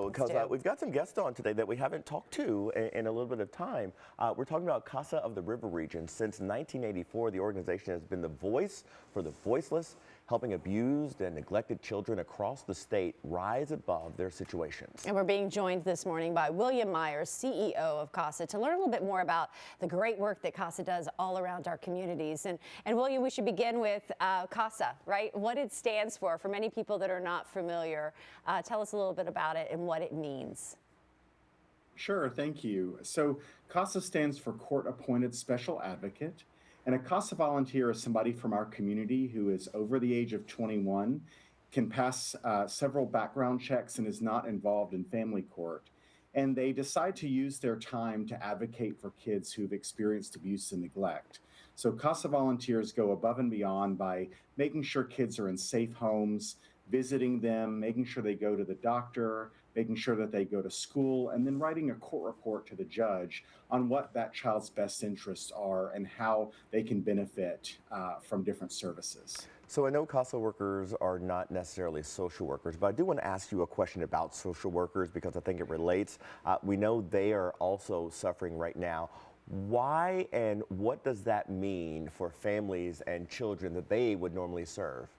go, because we've got some guests on today that we haven't talked to in a little bit of time. We're talking about CASA of the River Region. Since 1984, the organization has been the voice for the voiceless, helping abused and neglected children across the state rise above their situations. And we're being joined this morning by William Myers, CEO of CASA, to learn a little bit more about the great work that CASA does all around our communities. And William, we should begin with CASA, right? What it stands for many people that are not familiar. Tell us a little bit about it and what it means. Sure, thank you. So CASA stands for Court Appointed Special Advocate. And a CASA volunteer is somebody from our community who is over the age of 21, can pass several background checks, and is not involved in family court. And they decide to use their time to advocate for kids who've experienced abuse and neglect. So CASA volunteers go above and beyond by making sure kids are in safe homes, visiting them, making sure they go to the doctor, making sure that they go to school, and then writing a court report to the judge on what that child's best interests are and how they can benefit from different services. So I know CASA workers are not necessarily social workers, but I do want to ask you a question about social workers because I think it relates. We know they are also suffering right now. Why and what does that mean for families and children that they would normally serve?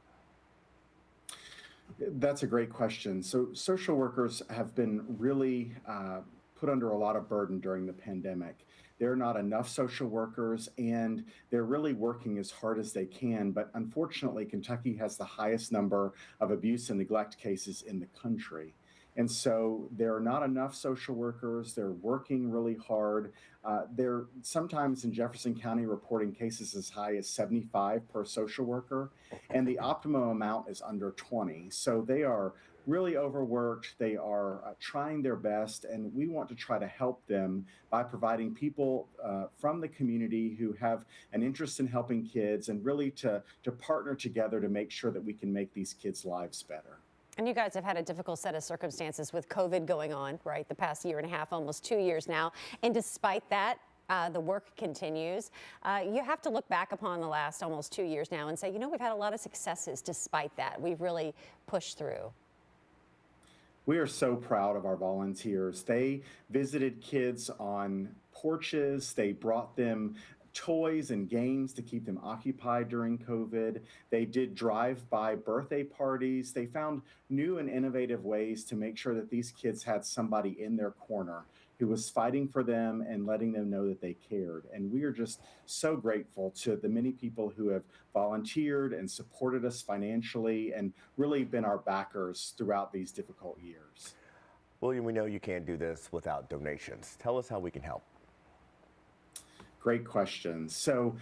That's a great question. So social workers have been really put under a lot of burden during the pandemic. There are not enough social workers, and they're really working as hard as they can. But unfortunately, Kentucky has the highest number of abuse and neglect cases in the country. And so there are not enough social workers. They're working really hard. They're sometimes in Jefferson County reporting cases as high as 75 per social worker, and the optimum amount is under 20. So they are really overworked. They are trying their best, and we want to try to help them by providing people from the community who have an interest in helping kids, and really to partner together to make sure that we can make these kids' lives better. And you guys have had a difficult set of circumstances with COVID going on, right? The past year and a half, almost 2 years now. And despite that, the work continues. You have to look back upon the last almost 2 years now and say, you know, we've had a lot of successes despite that. We've really pushed through. We are so proud of our volunteers. They visited kids on porches. They brought them toys and games to keep them occupied during COVID. They did drive-by birthday parties. They found new and innovative ways to make sure that these kids had somebody in their corner who was fighting for them and letting them know that they cared. And we are just so grateful to the many people who have volunteered and supported us financially and really been our backers throughout these difficult years. William, we know you can't do this without donations. Tell us how we can help. Great question. So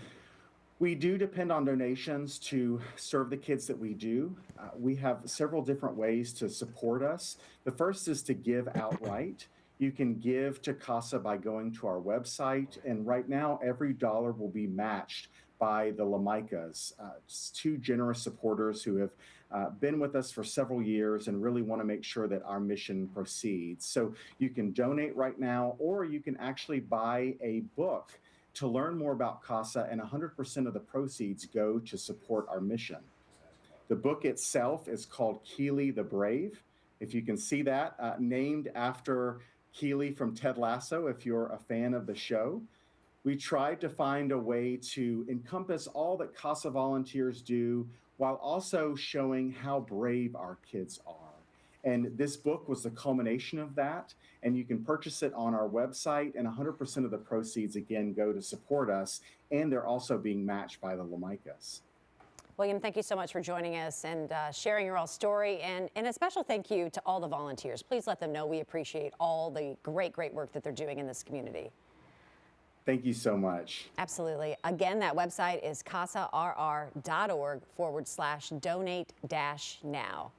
we do depend on donations to serve the kids that we do. We have several different ways to support us. The first is to give outright. You can give to CASA by going to our website, and right now every dollar will be matched by the Lamicas, two generous supporters who have been with us for several years and really want to make sure that our mission proceeds. So you can donate right now, or you can actually buy a book to learn more about CASA, and 100% of the proceeds go to support our mission. The book itself is called Keely the Brave. If you can see that, named after Keely from Ted Lasso, if you're a fan of the show. We tried to find a way to encompass all that CASA volunteers do while also showing how brave our kids are. And this book was the culmination of that, and you can purchase it on our website, and 100% of the proceeds, again, go to support us, and they're also being matched by the Lamicas. William, thank you so much for joining us and sharing your all story, and a special thank you to all the volunteers. Please let them know we appreciate all the great work that they're doing in this community. Thank you so much. Absolutely. Again, that website is casarr.org/donate-now.